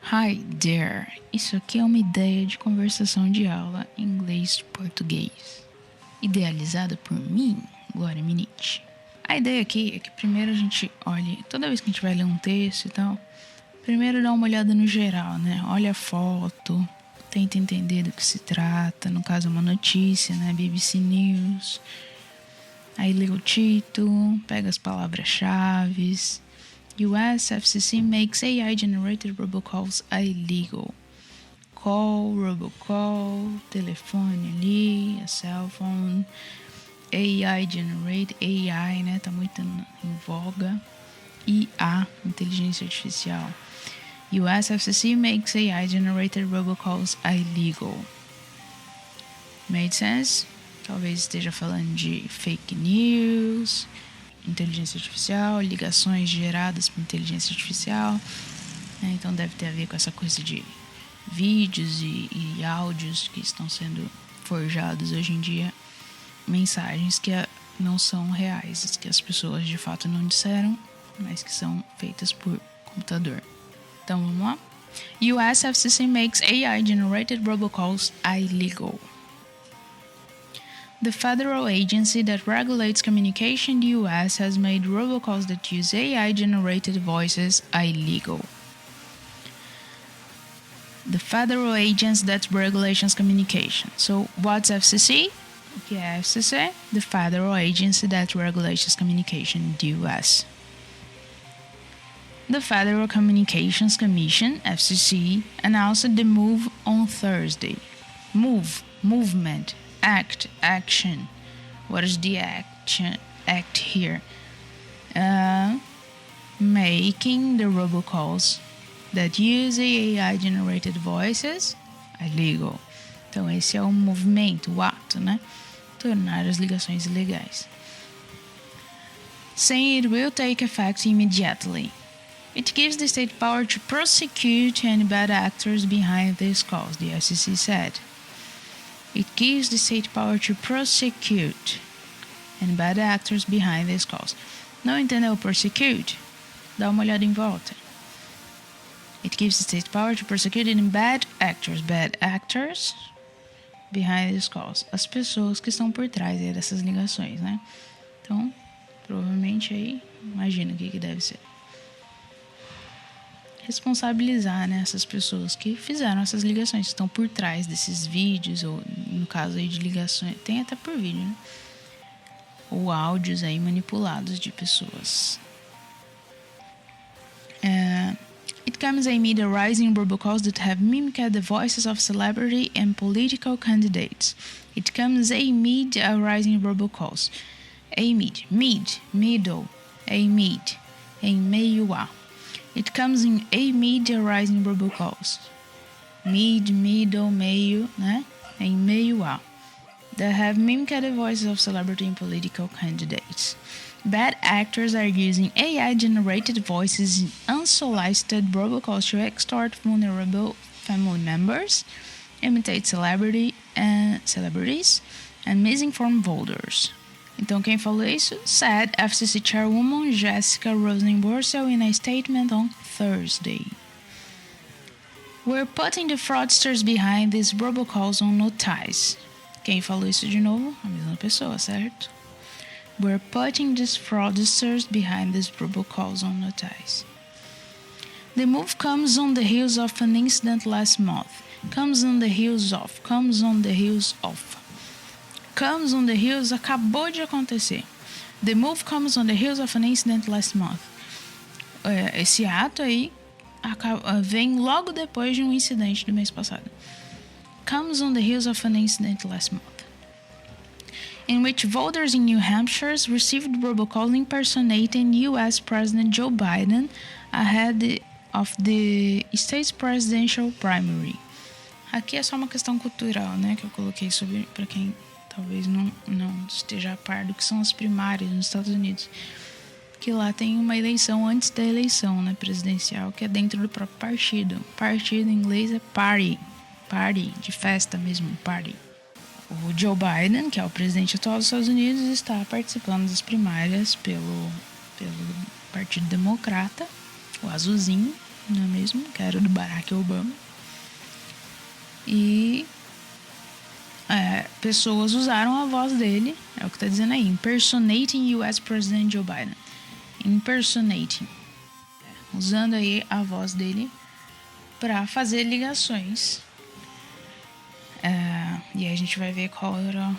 Hi there! Isso aqui é uma ideia de conversação de aula em inglês-português, idealizada por mim, Gloria Minniti. A ideia aqui é que primeiro a gente olhe, toda vez que a gente vai ler um texto e tal, primeiro dá uma olhada no geral, né? Olha a foto, tenta entender do que se trata, no caso uma notícia, né? BBC News. Aí lê o título, pega as palavras-chave. US FCC makes AI-generated robocalls illegal. Call, robocall, telefone ali, a cell phone, AI-generated, AI, né, tá muito em voga. IA, inteligência artificial. US FCC makes AI-generated robocalls illegal. Made sense? Talvez esteja falando de fake news, inteligência artificial, ligações geradas por inteligência artificial, né? Então deve ter a ver com essa coisa de vídeos e áudios que estão sendo forjados hoje em dia, mensagens que não são reais, que as pessoas de fato não disseram, mas que são feitas por computador. Então vamos lá? US FCC makes AI-generated robocalls illegal. The federal agency that regulates communication in the US has made robocalls that use AI-generated voices illegal. The federal agency that regulates communication. So, what's FCC? O que é FCC? The federal agency that regulates communication in the US. The Federal Communications Commission, FCC, announced the move on Thursday. Move, movement. Act, action. What is the act here? Making the robocalls that use AI-generated voices illegal. Então, esse é o movimento, o ato, né? Tornar as ligações ilegais. Saying it will take effect immediately. It gives the state power to prosecute any bad actors behind these calls, the FCC said. It gives the state power to prosecute and bad actors behind these calls. Não entendeu prosecute? Dá uma olhada em volta. It gives the state power to prosecute any bad actors behind these calls. As pessoas que estão por trás aí dessas ligações, né? Então, provavelmente aí, imagina o que deve ser. Responsabilizar, né, essas pessoas que fizeram essas ligações, que estão por trás desses vídeos, ou no caso aí de ligações, tem até por vídeo, né? Ou áudios aí manipulados de pessoas. It comes amid a rise in robocalls that have mimicked the voices of celebrity and political candidates. It comes amid a rise in robocalls. Amid, middle, amid, em meio a. It comes in amid a rise in robocalls. Mid, middle, meio, né? Em meio a. That have mimicked the voices of celebrity and political candidates. Bad actors are using AI-generated voices in unsolicited robocalls to extort vulnerable family members, imitate celebrities, and misinform voters. Então, quem falou isso? Said FCC Chairwoman Jessica Rosenworcel in a statement on Thursday. We're putting the fraudsters behind these robocalls on notice. Quem falou isso de novo? A mesma pessoa, certo? We're putting these fraudsters behind these robocalls on notice. The move comes on the heels of an incident last month. Comes on the heels of. Acabou de acontecer. The move comes on the heels of an incident last month. Esse ato aí vem logo depois de um incidente do mês passado. Comes on the heels of an incident last month, in which voters in New Hampshire received robocalls impersonating U.S. President Joe Biden ahead of the state's presidential primary. Aqui é só uma questão cultural, né, que eu coloquei sobre para quem talvez não esteja a par do que são as primárias nos Estados Unidos. Que lá tem uma eleição antes da eleição, né, presidencial, que é dentro do próprio partido. Partido em inglês é party, de festa mesmo, party. O Joe Biden, que é o presidente atual dos Estados Unidos, está participando das primárias pelo Partido Democrata, o azulzinho, não é mesmo? Que era do Barack Obama. E pessoas usaram a voz dele, é o que está dizendo aí, impersonating US President Joe Biden. Impersonating. Usando aí a voz dele para fazer ligações. E aí a gente vai ver qual era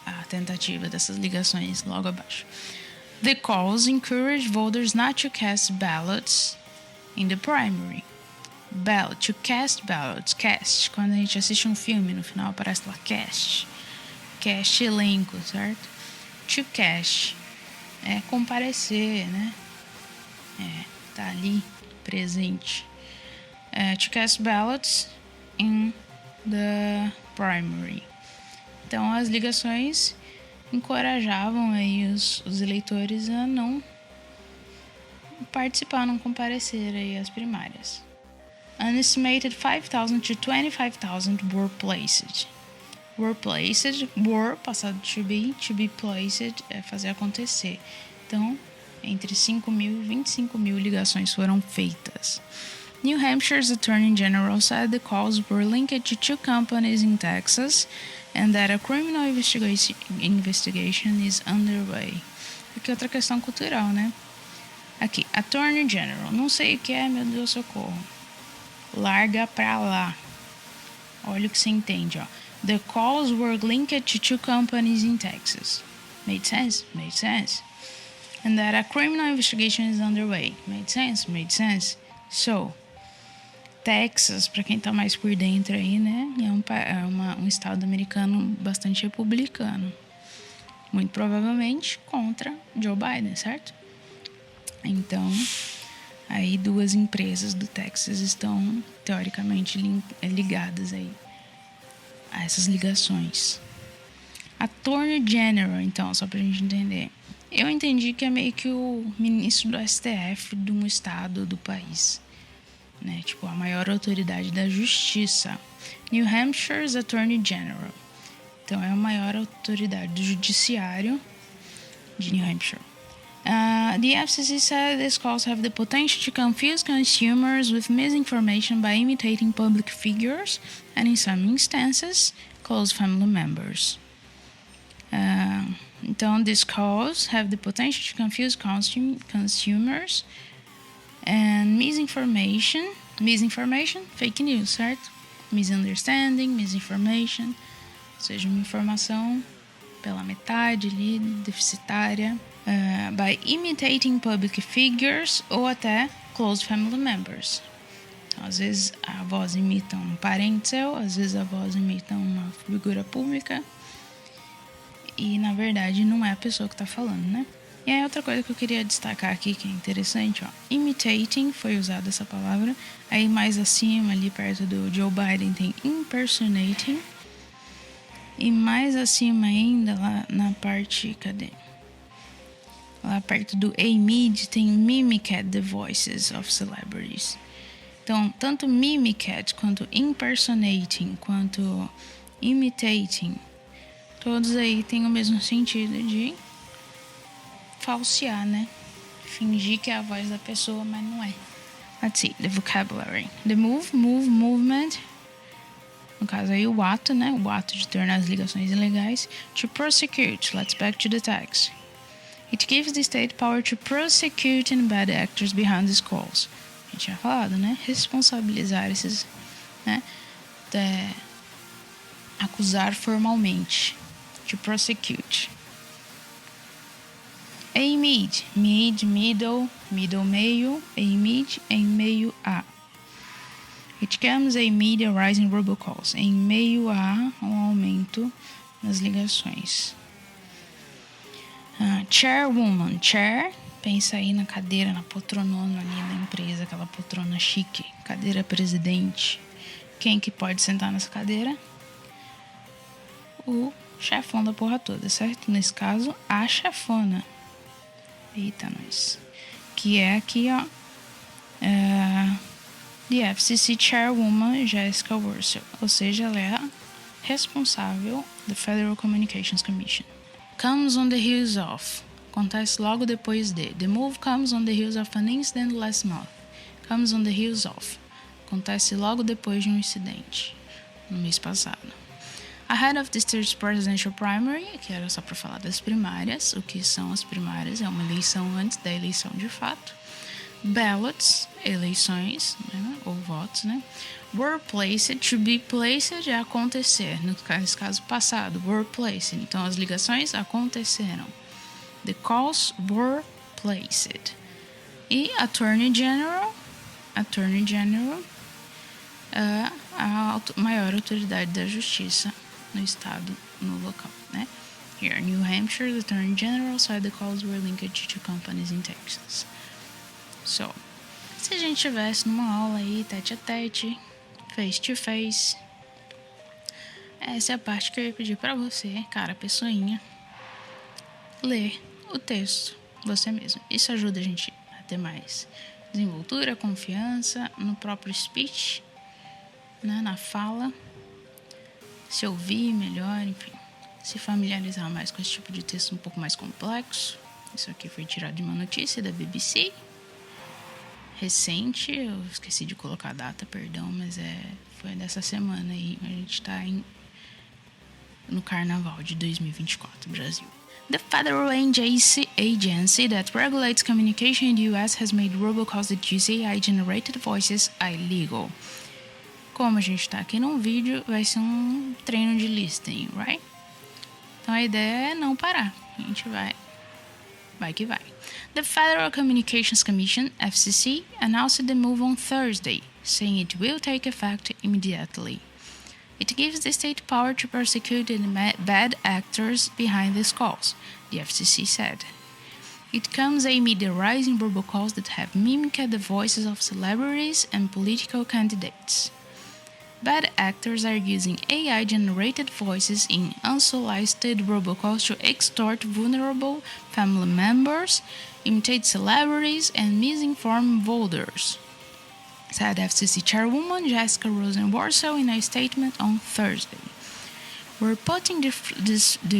a tentativa dessas ligações logo abaixo. The calls encourage voters not to cast ballots in the primary. To cast ballots. Cast, quando a gente assiste um filme, no final aparece lá cast. Cast elenco, certo? To cast é comparecer, né? Tá ali, presente. To cast ballots in the primary. Então, as ligações encorajavam aí os eleitores a não participar, não comparecer aí às primárias. An estimated 5,000 to 25,000 were placed. Were, passado to be placed é fazer acontecer. Então, entre 5.000 e 25.000 ligações foram feitas. New Hampshire's Attorney General said the calls were linked to 2 companies in Texas and that a criminal investigation is underway. Aqui outra questão cultural, né? Aqui, Attorney General. Não sei o que é, meu Deus, socorro. Larga pra lá. Olha o que você entende, ó. The calls were linked to 2 companies in Texas. Made sense? Made sense. And that a criminal investigation is underway. Made sense? Made sense. So, Texas, para quem tá mais por dentro aí, né? É um estado americano bastante republicano. Muito provavelmente contra Joe Biden, certo? Então, aí 2 empresas do Texas estão teoricamente ligadas aí a essas ligações. Attorney General, então, só pra gente entender. Eu entendi que é meio que o ministro do STF de um estado do país, né? Tipo, a maior autoridade da justiça. New Hampshire's Attorney General. Então, é a maior autoridade do judiciário de New Hampshire. The FCC said these calls have the potential to confuse consumers with misinformation by imitating public figures and, in some instances, close family members. Então, these calls have the potential to confuse consumers and misinformation, fake news, certo? Misunderstanding, misinformation, ou seja, uma informação pela metade ali, deficitária, by imitating public figures ou até close family members. Então, às vezes a voz imita um parente seu, às vezes a voz imita uma figura pública e na verdade não é a pessoa que está falando, né? E aí outra coisa que eu queria destacar aqui que é interessante, ó, imitating, foi usada essa palavra, aí mais acima ali perto do Joe Biden tem impersonating e mais acima ainda lá na parte, cadê? Lá perto do A-Mid tem mimicked the voices of celebrities. Então, tanto mimicked quanto impersonating, quanto imitating, todos aí têm o mesmo sentido de falsear, né? Fingir que é a voz da pessoa, mas não é. Let's see, the vocabulary. The movement. No caso aí o ato, né? O ato de tornar as ligações ilegais. To prosecute, let's back to the text. It gives the state power to prosecute and bad actors behind these calls. A gente tinha falado, né? Responsabilizar esses, né? Acusar formalmente. To prosecute. A-mid, middle, meio, A-mid, em meio a. It comes a-mid a rise in robocalls. Em meio a um aumento nas ligações. Chairwoman, chair, pensa aí na cadeira, na poltronona ali da empresa, aquela poltrona chique, cadeira presidente. Quem que pode sentar nessa cadeira? O chefão da porra toda, certo? Nesse caso, a chefona. Eita, nós. Que é aqui, ó. The FCC Chairwoman Jessica Wurzel. Ou seja, ela é a responsável da Federal Communications Commission. Comes on the heels of. acontece logo depois de. The move comes on the heels of an incident last month. Comes on the heels of. Acontece logo depois de um incidente no mês passado. Ahead of the state's presidential primary, que era só para falar das primárias. O que são as primárias? É uma eleição antes da eleição de fato. Ballots, eleições, né? Ou votos, né? Were placed, to be placed é acontecer. Nesse caso passado, were placed. Então, as ligações aconteceram. The calls were placed. E Attorney General é a maior autoridade da justiça no estado, no local, né? Here, New Hampshire, the Attorney General said the calls were linked to companies in Texas. So, se a gente tivesse numa aula aí, tete a tete, face to face, essa é a parte que eu ia pedir pra você, cara, pessoinha, ler o texto você mesmo. Isso ajuda a gente a ter mais desenvoltura, confiança no próprio speech, né, na fala, se ouvir melhor, enfim, se familiarizar mais com esse tipo de texto um pouco mais complexo. Isso aqui foi tirado de uma notícia da BBC, recente, eu esqueci de colocar a data, perdão, mas foi dessa semana aí, a gente tá no Carnaval de 2024, Brasil. The federal agency that regulates communication in the US has made robocalls that use AI-generated voices illegal. Como a gente tá aqui num vídeo, vai ser um treino de listening, right? Então a ideia é não parar. A gente vai que vai. The Federal Communications Commission, FCC, announced the move on Thursday, saying it will take effect immediately. It gives the state power to prosecute the bad actors behind these calls, the FCC said. It comes amid the rise in robocalls that have mimicked the voices of celebrities and political candidates. Bad actors are using AI-generated voices in unsolicited robocalls to extort vulnerable family members, imitate celebrities, and misinform voters, said FCC Chairwoman Jessica Rosen-Warsaw in a statement on Thursday. We're putting the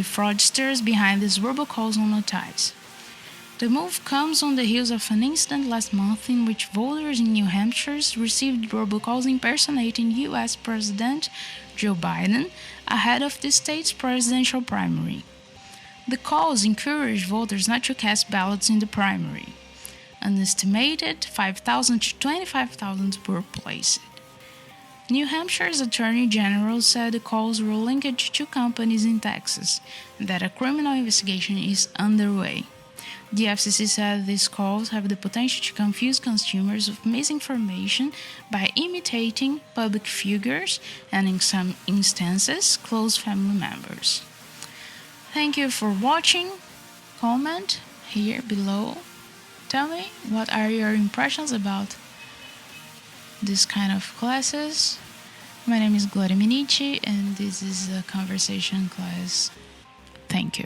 fraudsters behind these robocalls on notice. The move comes on the heels of an incident last month in which voters in New Hampshire received robocalls impersonating U.S. President Joe Biden ahead of the state's presidential primary. The calls encouraged voters not to cast ballots in the primary. An estimated 5,000 to 25,000 were placed. New Hampshire's Attorney General said the calls were linked to two companies in Texas and that a criminal investigation is underway. The FCC said these calls have the potential to confuse consumers with misinformation by imitating public figures and, in some instances, close family members. Thank you for watching. Comment here below. Tell me what are your impressions about this kind of classes. My name is Gloria Minniti and this is a conversation class. Thank you.